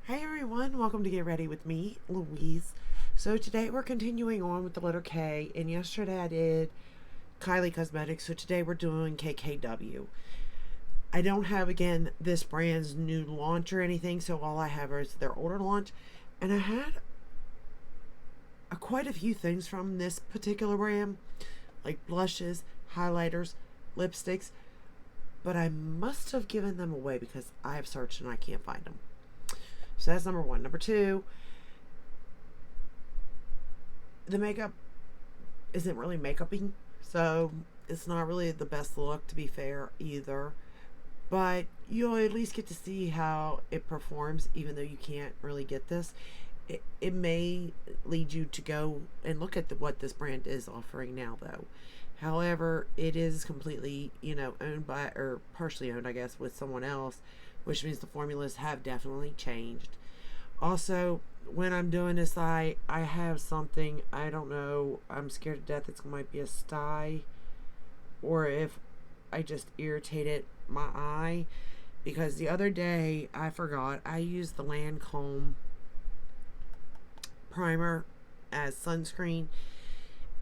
Hey everyone, welcome to Get Ready with me, Louise. So today we're continuing on with the letter K, and yesterday I did Kylie Cosmetics, so today we're doing Kkw. I don't have, again, this brand's new launch or anything, so all I have is their older launch, and I had quite a few things from this particular brand, like blushes, highlighters, lipsticks, but I must have given them away because I have searched and I can't find them. So that's number one. Number two, the makeup isn't really makeuping, so it's not really the best look, to be fair, either. But you'll at least get to see how it performs, even though you can't really get this. It may lead you to go and look at what this brand is offering now, though. However, it is completely, owned by, or partially owned, I guess, with someone else, which means the formulas have definitely changed. Also, when I'm doing this, I have something, I don't know, I'm scared to death it might be a sty, or if I just irritated my eye, because the other day I forgot I used the Lancome primer as sunscreen,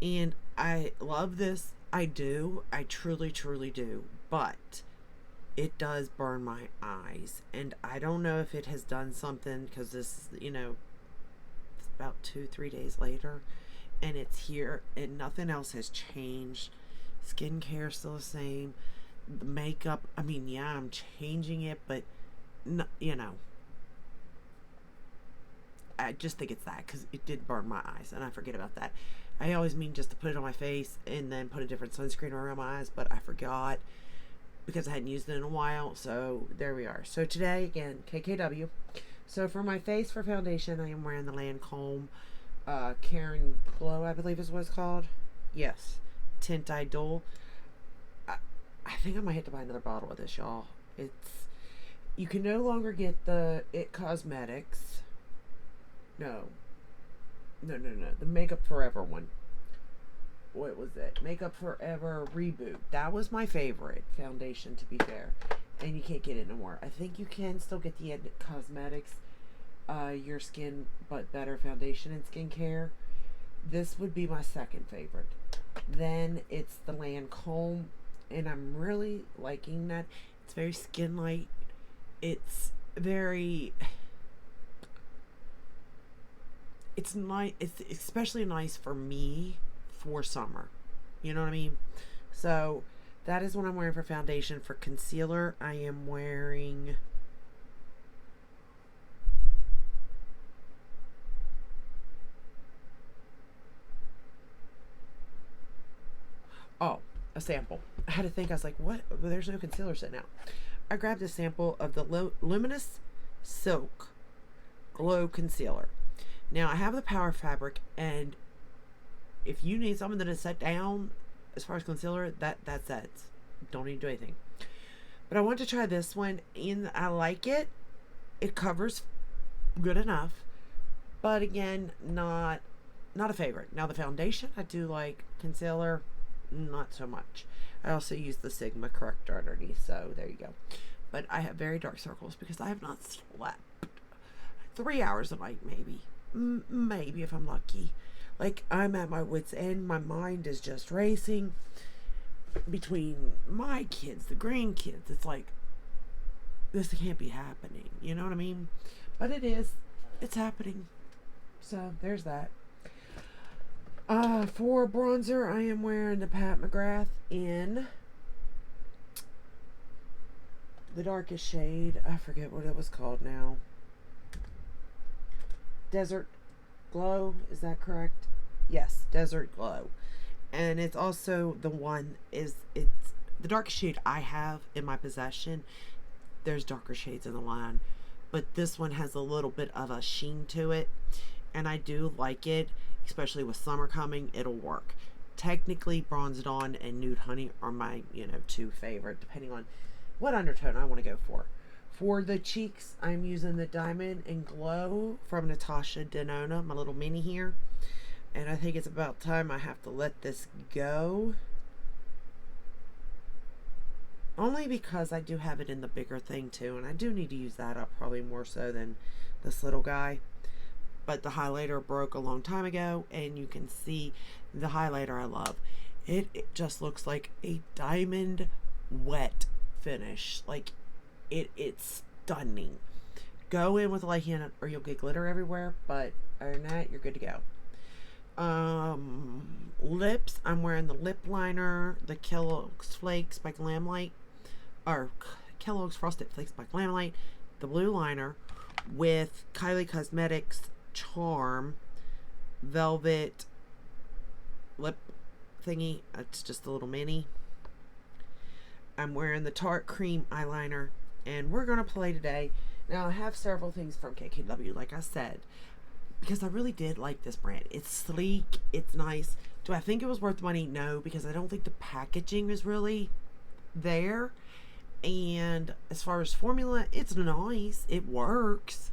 and I love this. I do. I truly, truly do. But it does burn my eyes. And I don't know if it has done something, because this, it's about 2, 3 days later. And it's here. And nothing else has changed. Skincare still the same. The makeup, I mean, yeah, I'm changing it. But, I just think it's that, because it did burn my eyes. And I forget about that. I always mean just to put it on my face and then put a different sunscreen around my eyes, but I forgot because I hadn't used it in a while. So there we are. So today, again, Kkw. So for my face, for foundation, I am wearing the Lancome Karen Glow, I believe is what it's called. Yes, Tint Idol. I think I might have to buy another bottle of this, y'all. You can no longer get the It Cosmetics. No. The Makeup Forever one. What was it? Makeup Forever Reboot. That was my favorite foundation, to be fair. And you can't get it no more. I think you can still get the Cosmetics Your Skin But Better foundation and skincare. This would be my second favorite. Then it's the Lancome, and I'm really liking that. It's very skin light. It's very... It's nice. It's especially nice for me for summer. You know what I mean? So that is what I'm wearing for foundation. For concealer, I am wearing a sample. I had to think. I was like, what? Well, there's no concealer sitting out. I grabbed a sample of the Luminous Silk Glow Concealer. Now I have the Power Fabric, and if you need something that is set down as far as concealer, that's it. Don't need to do anything. But I want to try this one, and I like it. It covers good enough, but again, not a favorite. Now the foundation, I do like. Concealer, not so much. I also use the Sigma corrector underneath, so there you go. But I have very dark circles because I have not slept 3 hours a night, maybe. Maybe if I'm lucky. Like, I'm at my wit's end. My mind is just racing between my kids, the grandkids. It's like, this can't be happening. You know what I mean? But it is. It's happening. So there's that. For bronzer, I am wearing the Pat McGrath in the darkest shade. I forget what it was called now. Desert Glow, is that correct? Yes, Desert Glow. And it's also the one it's the darkest shade I have in my possession. There's darker shades in the line, but this one has a little bit of a sheen to it, and I do like it, especially with summer coming. It'll work. Technically, Bronzed On and Nude Honey are my, two favorite, depending on what undertone I want to go for. For the cheeks, I'm using the Diamond and Glow from Natasha Denona, my little mini here. And I think it's about time I have to let this go. Only because I do have it in the bigger thing too, and I do need to use that up probably more so than this little guy. But the highlighter broke a long time ago, and you can see the highlighter I love. It just looks like a diamond wet finish. Like it's stunning. Go in with a light hand or you'll get glitter everywhere, but other than that, you're good to go. Lips, I'm wearing the lip liner, the Kellogg's Flakes by Glamlight, or Kellogg's Frosted Flakes by Glamlight, the blue liner with Kylie Cosmetics Charm Velvet lip thingy. It's just a little mini. I'm wearing the Tarte Cream eyeliner, and we're going to play today. Now, I have several things from KKW, like I said, because I really did like this brand. It's sleek, it's nice. Do I think it was worth the money? No, because I don't think the packaging is really there. And as far as formula, it's nice, it works,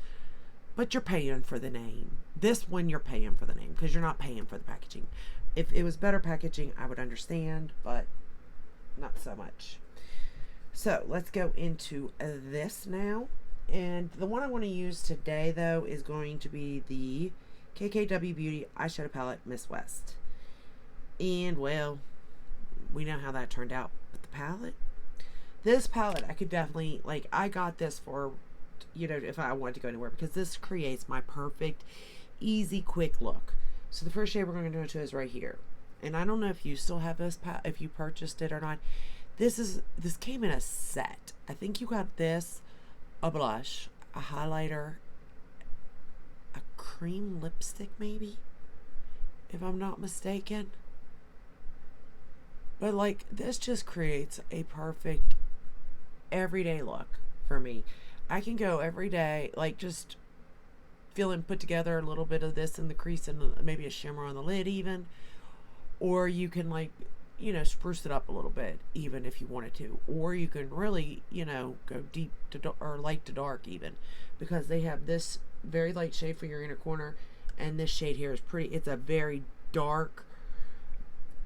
but you're paying for the name. This one, you're paying for the name because you're not paying for the packaging. If it was better packaging, I would understand, but not so much. So let's go into this now. And the one I want to use today, though, is going to be the KKW Beauty eyeshadow palette Miss West. And, well, we know how that turned out. But the palette, this palette, I could definitely, like, I got this for, you know, if I wanted to go anywhere, because this creates my perfect, easy, quick look. So the first shade we're going to go into is right here. And I don't know if you still have this, if you purchased it or not. This came in a set. I think you got this, a blush, a highlighter, a cream lipstick maybe, if I'm not mistaken. But like, this just creates a perfect everyday look for me. I can go every day, like, just feeling put together, a little bit of this in the crease and maybe a shimmer on the lid even. Or you can, like, you know, spruce it up a little bit even if you wanted to. Or you can really, you know, go deep to or light to dark even, because they have this very light shade for your inner corner, and this shade here is pretty, it's a very dark,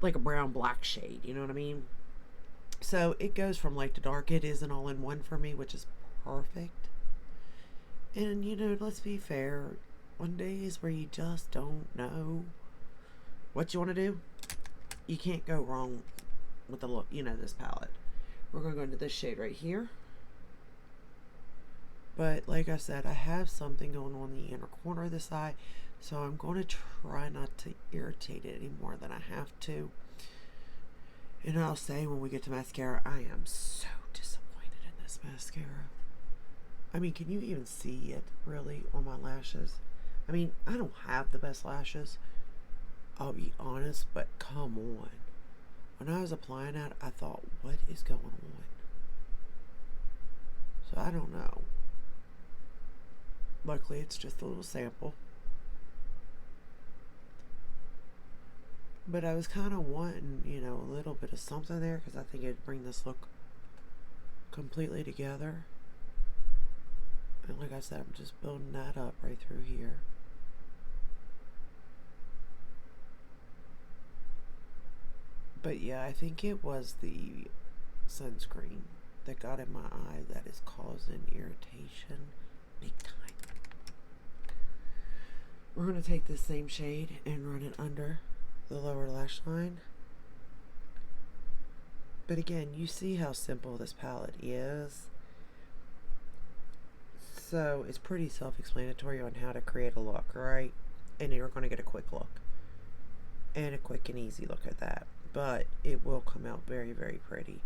like a brown black shade, you know what I mean? So it goes from light to dark. It is an all-in-one for me, which is perfect. And, you know, let's be fair, on days where you just don't know what you want to do, you can't go wrong with the look, you know, this palette. We're going to go into this shade right here. But like I said, I have something going on in the inner corner of this eye, so I'm going to try not to irritate it any more than I have to. And I'll say when we get to mascara, I am so disappointed in this mascara. I mean, can you even see it really on my lashes? I mean, I don't have the best lashes, I'll be honest, but come on. When I was applying that, I thought, what is going on? So I don't know. Luckily, it's just a little sample. But I was kind of wanting, you know, a little bit of something there, because I think it'd bring this look completely together. And like I said, I'm just building that up right through here. But yeah, I think it was the sunscreen that got in my eye that is causing irritation big time. We're going to take this same shade and run it under the lower lash line. But again, you see how simple this palette is. So it's pretty self-explanatory on how to create a look, right? And you're going to get a quick look. And a quick and easy look at that. But it will come out very, very pretty.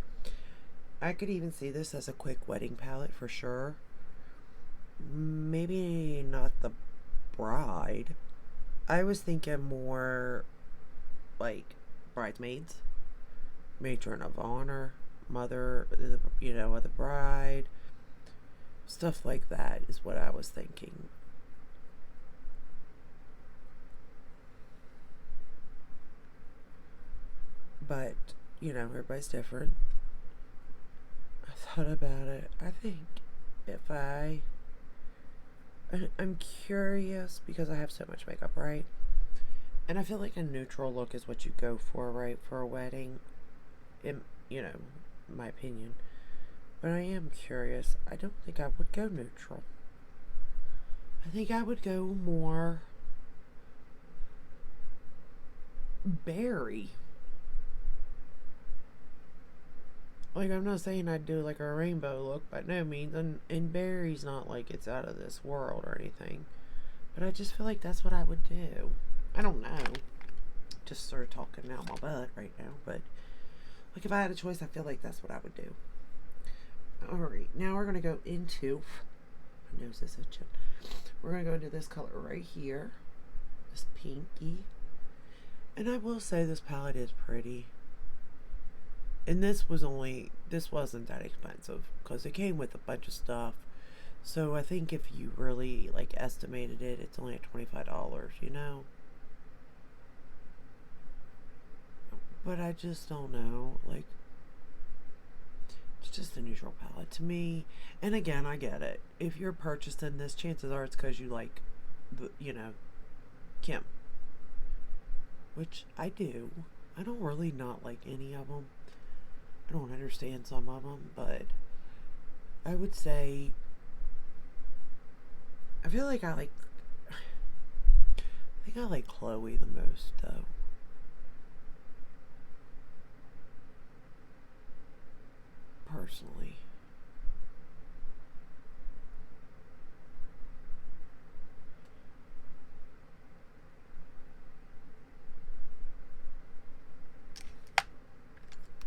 I could even see this as a quick wedding palette for sure. Maybe not the bride. I was thinking more like bridesmaids, matron of honor, mother, you know, of the bride. Stuff like that is what I was thinking. But, you know, everybody's different. I thought about it. I think if I'm curious because I have so much makeup, right? And I feel like a neutral look is what you go for, right? For a wedding, in, you know, my opinion. But I am curious. I don't think I would go neutral. I think I would go more berry. Like, I'm not saying I'd do like a rainbow look by no means, and berry's not like it's out of this world or anything. But I just feel like that's what I would do. I don't know. Just sort of talking out my butt right now, but like if I had a choice, I feel like that's what I would do. Alright, now we're gonna go into, my nose is itching. We're gonna go into this color right here, this pinky. And I will say this palette is pretty. And this wasn't that expensive because it came with a bunch of stuff. So I think if you really like estimated it, it's only at $25, you know? But I just don't know. Like, it's just a neutral palette to me. And again, I get it. If you're purchasing this, chances are it's because you like, Kim. Which I do. I don't really not like any of them. I don't understand some of them, but I would say I feel like I like Kkw the most though. Personally.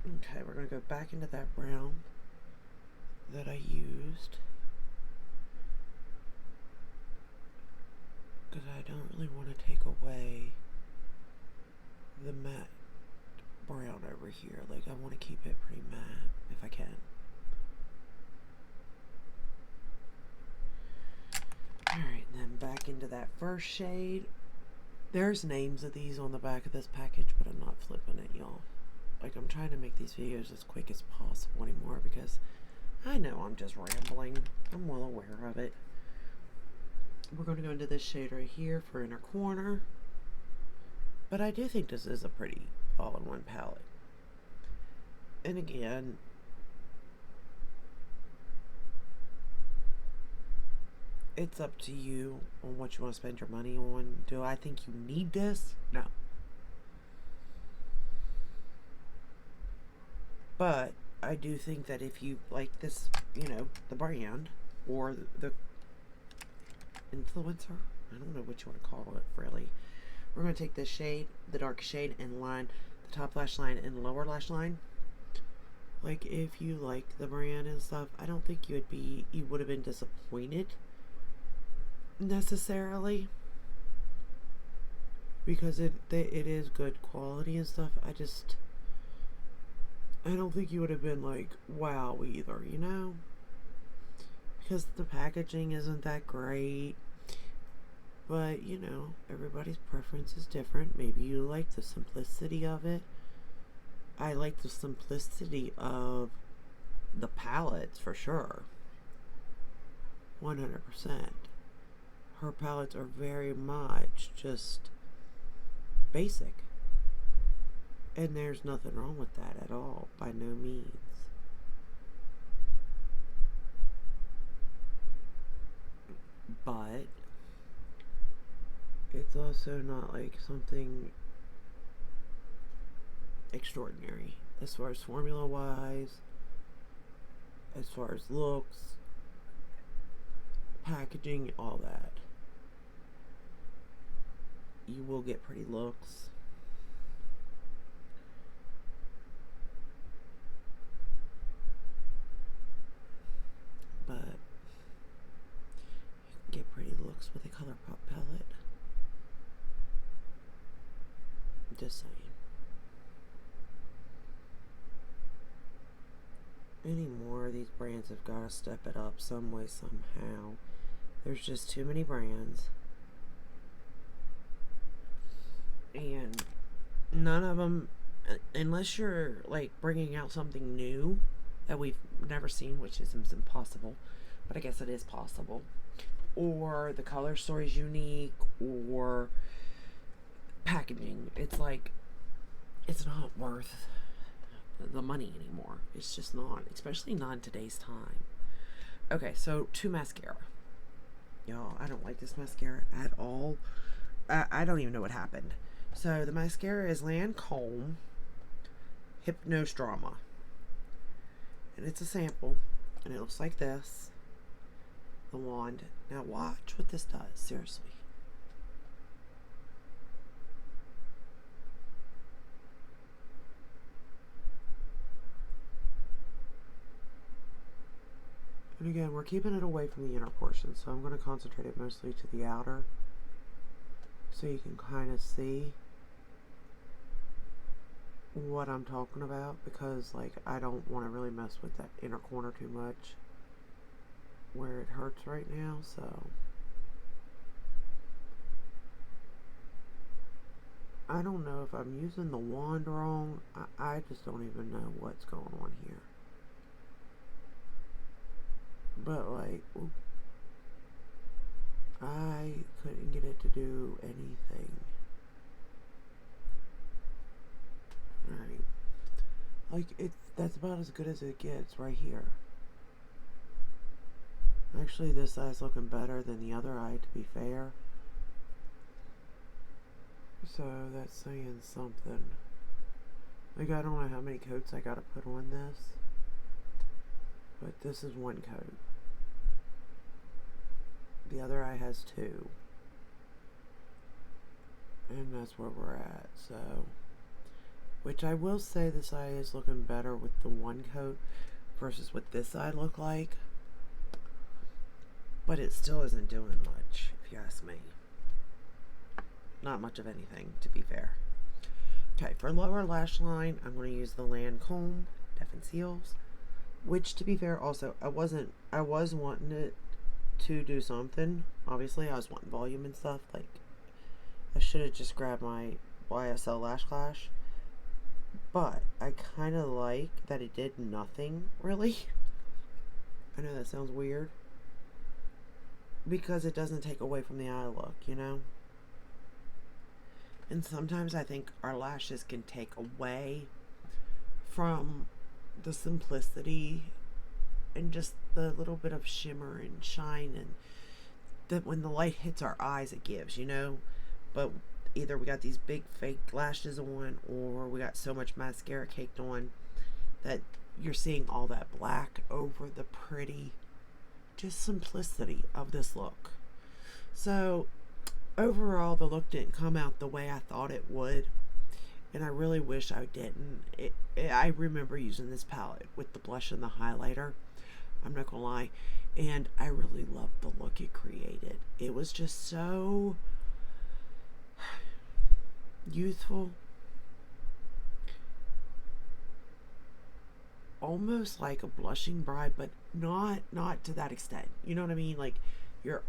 Okay, we're going to go back into that brown that I used. Because I don't really want to take away the matte brown over here. Like, I want to keep it pretty matte if I can. Alright, then back into that first shade. There's names of these on the back of this package, but I'm not flipping it, y'all. Like, I'm trying to make these videos as quick as possible anymore because I know I'm just rambling. I'm well aware of it. We're going to go into this shade right here for inner corner. But I do think this is a pretty all-in-one palette. And again, it's up to you on what you want to spend your money on. Do I think you need this? No. But I do think that if you like this, the brand or the influencer, I don't know what you want to call it really. We're going to take this shade, the dark shade, and line the top lash line and lower lash line. Like, if you like the brand and stuff, I don't think you would have been disappointed necessarily, because it is good quality and stuff. I don't think you would have been like, wow, either, because the packaging isn't that great. But, everybody's preference is different. Maybe you like the simplicity of it. I like the simplicity of the palettes for sure. 100%. Her palettes are very much just basic. And there's nothing wrong with that at all, by no means. But it's also not like something extraordinary as far as formula wise, as far as looks, packaging, all that. You will get pretty looks. But you can get pretty looks with a ColourPop palette. Just saying. Any more of these brands have got to step it up some way, somehow. There's just too many brands. And none of them, unless you're like bringing out something new that we've never seen, which is impossible, but I guess it is possible, or the color story's unique, or packaging, it's like, it's not worth the money anymore. It's just not, especially not in today's time. Okay, so to mascara. Y'all, I don't like this mascara at all. I don't even know what happened. So the mascara is Lancome Hypnose Drama. And it's a sample. And it looks like this. The wand. Now watch what this does. Seriously. And again, we're keeping it away from the inner portion, so I'm going to concentrate it mostly to the outer, so you can kind of see what I'm talking about, because like I don't want to really mess with that inner corner too much where it hurts right now. So I don't know if I'm using the wand wrong. I just don't even know what's going on here. But like, I couldn't get it to do anything. Alright. Like, that's about as good as it gets right here. Actually, this eye's looking better than the other eye, to be fair. So, that's saying something. Like, I don't know how many coats I gotta put on this. But this is one coat. The other eye has two. And that's where we're at, so. Which I will say this eye is looking better with the one coat versus what this eye looked like. But it still isn't doing much, if you ask me. Not much of anything, to be fair. Okay, for lower lash line, I'm going to use the Lancome Def and Seals. Which, to be fair, also, I was wanting it to do something. Obviously, I was wanting volume and stuff. Like, I should have just grabbed my YSL Lash Clash. But, I kind of like that it did nothing, really. I know that sounds weird. Because it doesn't take away from the eye look, you know? And sometimes I think our lashes can take away from the simplicity and just the little bit of shimmer and shine, and that when the light hits our eyes it gives, you know. But either we got these big fake lashes on, or we got so much mascara caked on that you're seeing all that black over the pretty just simplicity of this look. So overall, the look didn't come out the way I thought it would, and I really wish I didn't. I remember using this palette with the blush and the highlighter, I'm not gonna lie, and I really loved the look it created. It was just so youthful, almost like a blushing bride, but not to that extent, you know what I mean? Like, you're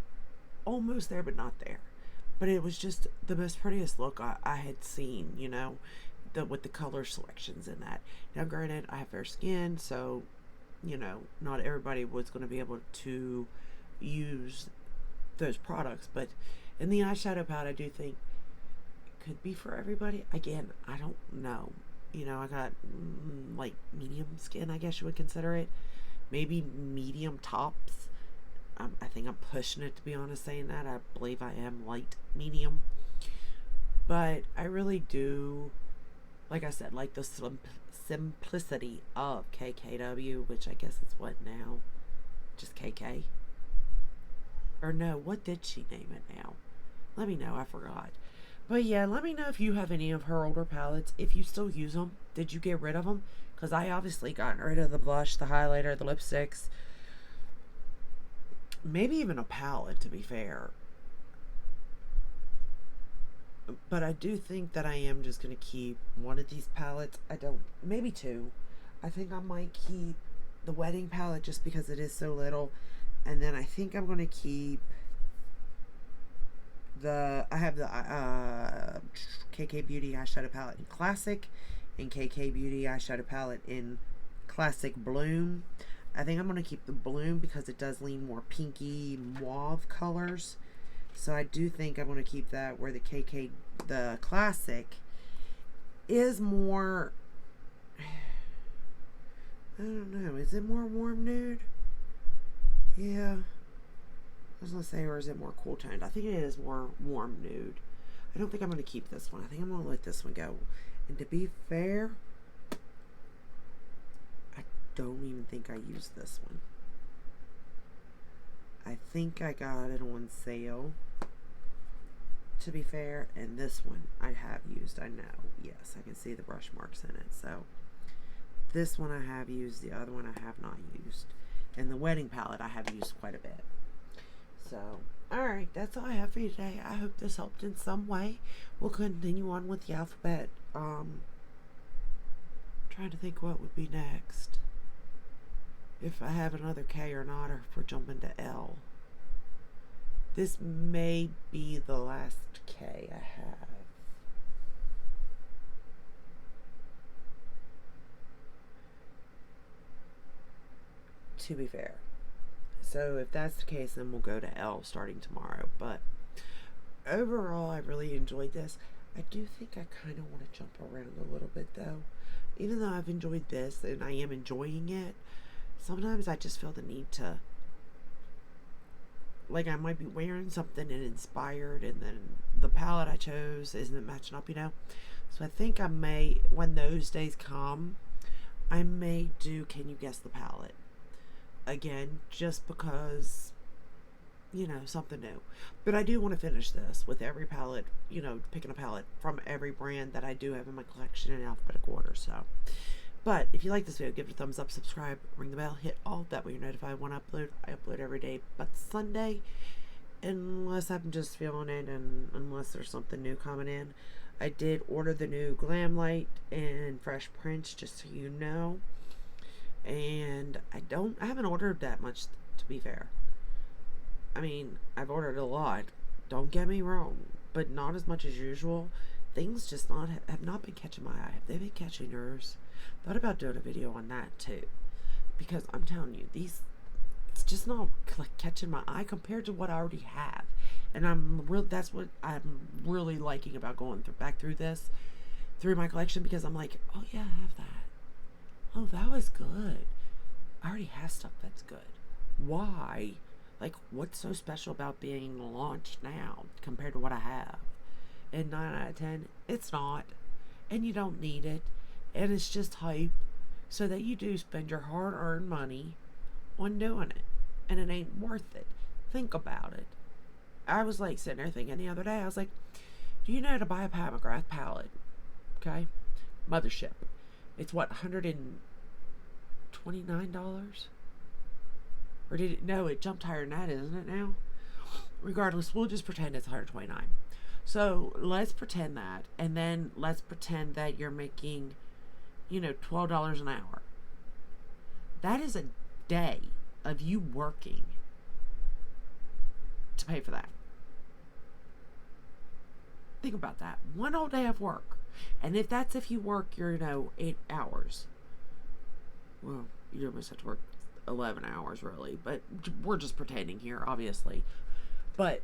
almost there but not there. But it was just the most prettiest look I had seen, you know, with the color selections in that. Now granted, I have fair skin, so you know, not everybody was going to be able to use those products, but in the eyeshadow palette, I do think it could be for everybody. Again, I don't know. You know, I got like medium skin, I guess you would consider it. Maybe medium tops. I think I'm pushing it, to be honest, saying that. I believe I am light medium. But I really do, like I said, like the simplicity of Kkw, which I guess is what now? Just KK? Or no, what did she name it now? Let me know, I forgot. But yeah, let me know if you have any of her older palettes, if you still use them. Did you get rid of them? Because I obviously got rid of the blush, the highlighter, the lipsticks. Maybe even a palette, to be fair. But I do think that I am just going to keep one of these palettes. Maybe two. I think I might keep the wedding palette just because it is so little. And then I think I'm going to keep I have the Kkw Beauty eyeshadow palette in Classic and Kkw Beauty eyeshadow palette in Classic Bloom. I think I'm going to keep the Bloom because it does lean more pinky mauve colors. So I do think I'm going to keep that, where the Classic is more, I don't know. Is it more warm nude? Yeah. I was going to say, or is it more cool toned? I think it is more warm nude. I don't think I'm going to keep this one. I think I'm going to let this one go. And to be fair, I don't even think I used this one. I think I got it on sale, to be fair, and this one I have used. I know, yes, I can see the brush marks in it. So this one I have used, the other one I have not used, and the wedding palette I have used quite a bit. So alright, that's all I have for you today. I hope this helped in some way. We'll continue on with the alphabet. Trying to think what would be next, if I have another K or not, or if we're jumping to L. This may be the last K I have. To be fair. So if that's the case, then we'll go to L starting tomorrow. But overall, I really enjoyed this. I do think I kind of want to jump around a little bit, though. Even though I've enjoyed this, and I am enjoying it, sometimes I just feel the need to, like, I might be wearing something and inspired, and then the palette I chose isn't matching up, you know? So I think I may, when those days come, I may do Can You Guess the Palette? Again, just because, you know, something new. But I do want to finish this with every palette, you know, picking a palette from every brand that I do have in my collection in alphabetical order. So, but if you like this video, give it a thumbs up, subscribe, ring the bell, hit all. That way you're notified when I upload. I upload every day but Sunday, unless I'm just feeling it, and unless there's something new coming in. I did order the new Glam Light and Fresh Prints, just so you know. And I haven't ordered that much, to be fair. I mean, I've ordered a lot, don't get me wrong, but not as much as usual. Things just have not been catching my eye. Have they been catching yours? Thought about doing a video on that too, because I'm telling you, it's just not catching my eye compared to what I already have. And that's what I'm really liking about going back through my collection, because I'm like, oh yeah, I have that. Oh, that was good. I already have stuff that's good. Why? Like, what's so special about being launched now compared to what I have? And 9 out of 10, it's not. And you don't need it. And it's just hype so that you do spend your hard-earned money on doing it. And it ain't worth it. Think about it. I was like sitting there thinking the other day, I was like, do you know to buy a Pat McGrath palette? Okay? Mothership. It's what, $129? Or did it? No, it jumped higher than that, isn't it now? Regardless, we'll just pretend it's $129. So let's pretend that, and then let's pretend that you're making, you know, $12 an hour. That is a day of you working to pay for that. Think about that. One whole day of work. And if you work your, 8 hours. Well, you almost have to work 11 hours, really. But we're just pretending here, obviously. But,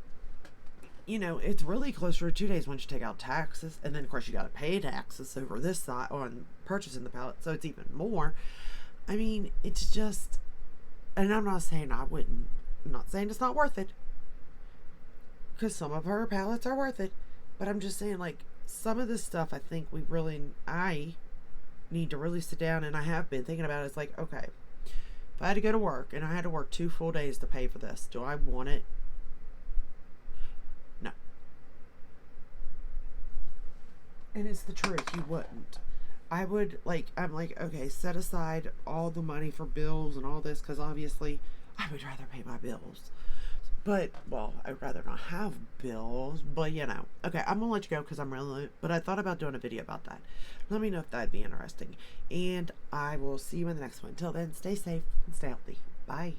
it's really closer to 2 days once you take out taxes. And then, of course, you got to pay taxes over this side on purchasing the palette. So it's even more. I mean, it's just... And I'm not saying I wouldn't. I'm not saying it's not worth it. Because some of her palettes are worth it. But I'm just saying, like, some of this stuff I need to really sit down, and I have been thinking about it. It's like, okay, if I had to go to work and I had to work 2 full days to pay for this, do I want it? No. And it's the truth, you wouldn't. I'm like, okay, set aside all the money for bills and all this, because obviously I would rather pay my bills. But, well, I'd rather not have bills, but Okay, I'm gonna let you go because but I thought about doing a video about that. Let me know if that'd be interesting. And I will see you in the next one. Till then, stay safe and stay healthy. Bye.